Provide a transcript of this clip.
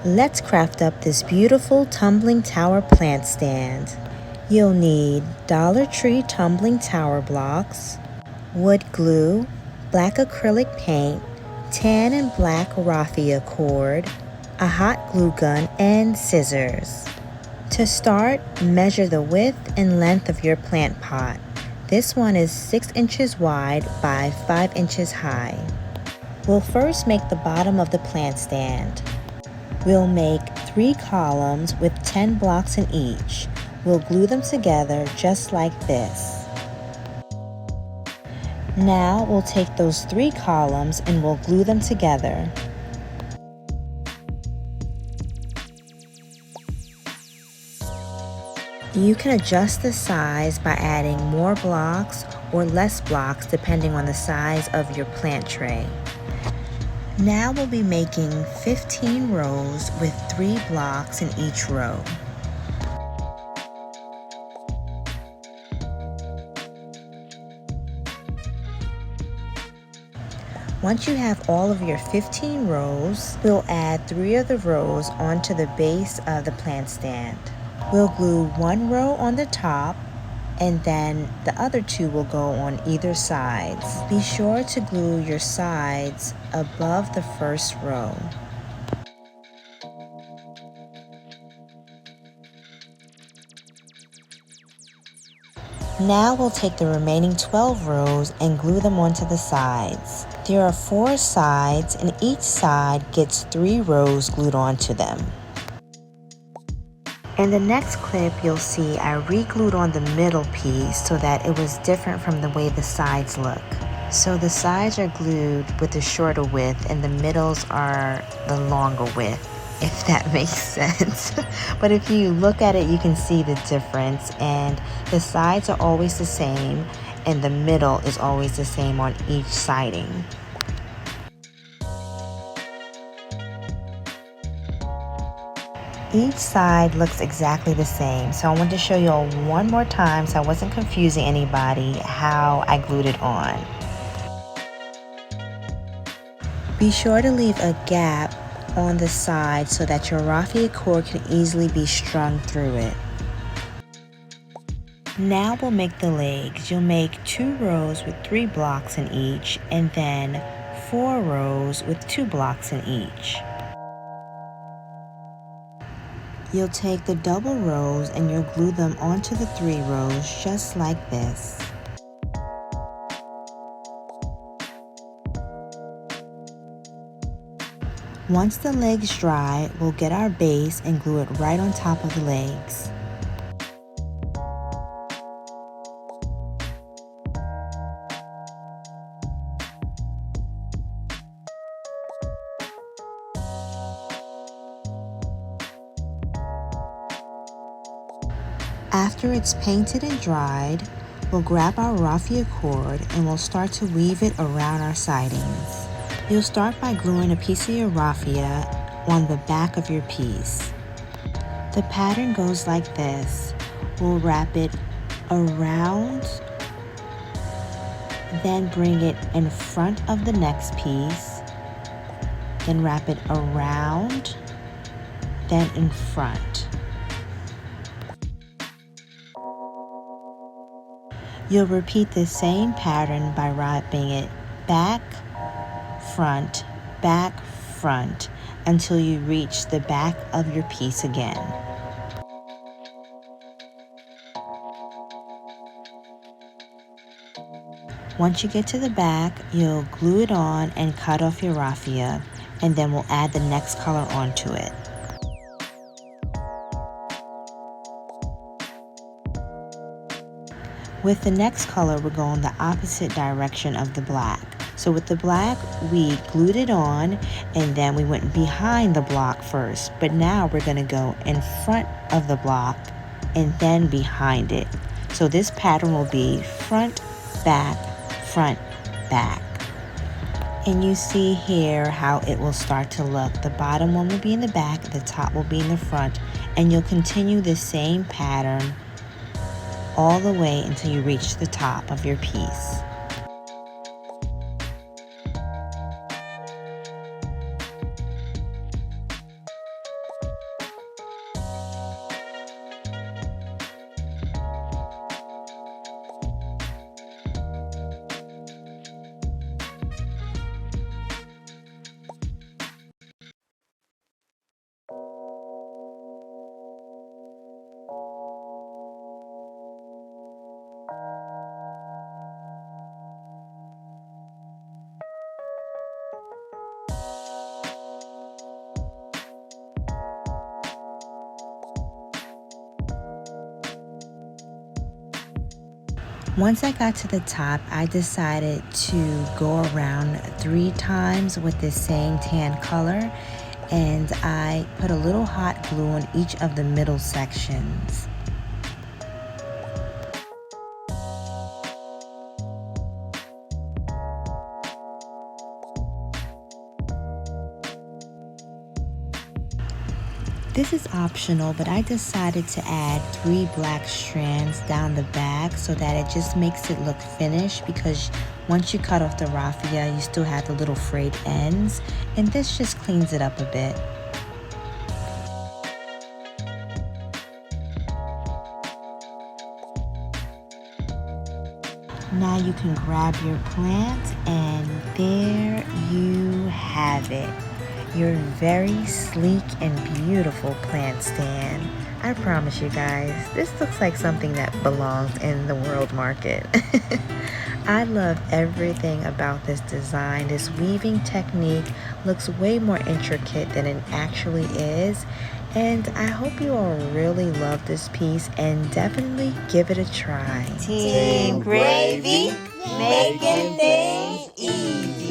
Let's craft up this beautiful tumbling tower plant stand. You'll need Dollar Tree tumbling tower blocks, wood glue, black acrylic paint, tan and black raffia cord, a hot glue gun, and scissors. To start, measure the width and length of your plant pot. This one is 6 inches wide by 5 inches high. We'll first make the bottom of the plant stand. We'll make 3 columns with 10 blocks in each. We'll glue them together just like this. Now we'll take those 3 columns and we'll glue them together. You can adjust the size by adding more blocks or less blocks depending on the size of your plant tray. Now we'll be making 15 rows with 3 blocks in each row. Once you have all of your 15 rows, we'll add 3 of the rows onto the base of the plant stand. We'll glue 1 row on the top, and then the other 2 will go on either sides. Be sure to glue your sides above the first row. Now we'll take the remaining 12 rows and glue them onto the sides. There are 4 sides, and each side gets 3 rows glued onto them. In the next clip, you'll see I re-glued on the middle piece so that it was different from the way the sides look. So the sides are glued with the shorter width and the middles are the longer width, if that makes sense. But if you look at it, you can see the difference, and the sides are always the same and the middle is always the same on each siding. Each side looks exactly the same, so I wanted to show you all one more time so I wasn't confusing anybody how I glued it on. Be sure to leave a gap on the side so that your raffia cord can easily be strung through it. Now we'll make the legs. You'll make 2 rows with 3 blocks in each, and then 4 rows with 2 blocks in each. You'll take the double rows and you'll glue them onto the 3 rows just like this. Once the legs dry, we'll get our base and glue it right on top of the legs. After it's painted and dried, we'll grab our raffia cord and we'll start to weave it around our sidings. You'll start by gluing a piece of your raffia on the back of your piece. The pattern goes like this. We'll wrap it around, then bring it in front of the next piece, then wrap it around, then in front. You'll repeat the same pattern by wrapping it back, front, until you reach the back of your piece again. Once you get to the back, you'll glue it on and cut off your raffia, and then we'll add the next color onto it. With the next color, we're going the opposite direction of the black. So with the black, we glued it on and then we went behind the block first. But now we're going to go in front of the block and then behind it. So this pattern will be front, back, back. And you see here how it will start to look. The bottom one will be in the back, the top will be in the front, and you'll continue the same pattern all the way until you reach the top of your piece. Once I got to the top, I decided to go around 3 times with this same tan color, and I put a little hot glue on each of the middle sections. This is optional, but I decided to add 3 black strands down the back so that it just makes it look finished, because once you cut off the raffia, you still have the little frayed ends, and this just cleans it up a bit. Now you can grab your plant, and there you have it. Your very sleek and beautiful plant stand. I promise you guys, this looks like something that belongs in the world market. I love everything about this design. This weaving technique looks way more intricate than it actually is. And I hope you all really love this piece and definitely give it a try. Team Gravey, making things easy.